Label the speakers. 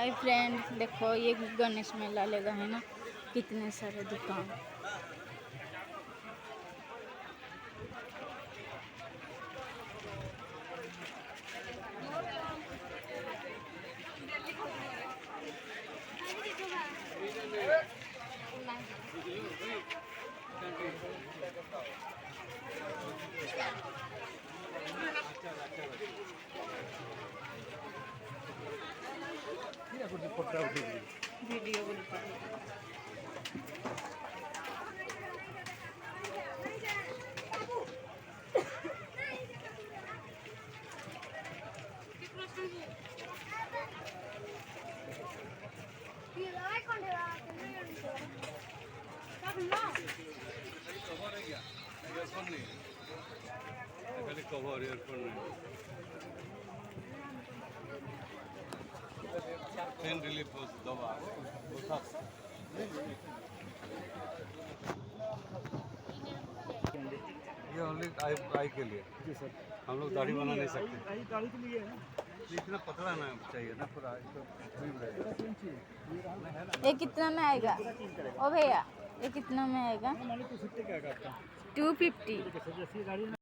Speaker 1: Hi friend, देखो ये गणेश मेला लगा है ना, कितने सारे दुकान। Video
Speaker 2: cover earphone pain relief दवा ये ओनली आई के लिए। जी सर, हम लोग दाढ़ी बना नहीं सकते। दाढ़ी के लिए है, इतना पतला ना चाहिए ना पूरा।
Speaker 1: ये कितना में आएगा ओ भैया, ये कितना में आएगा? 250।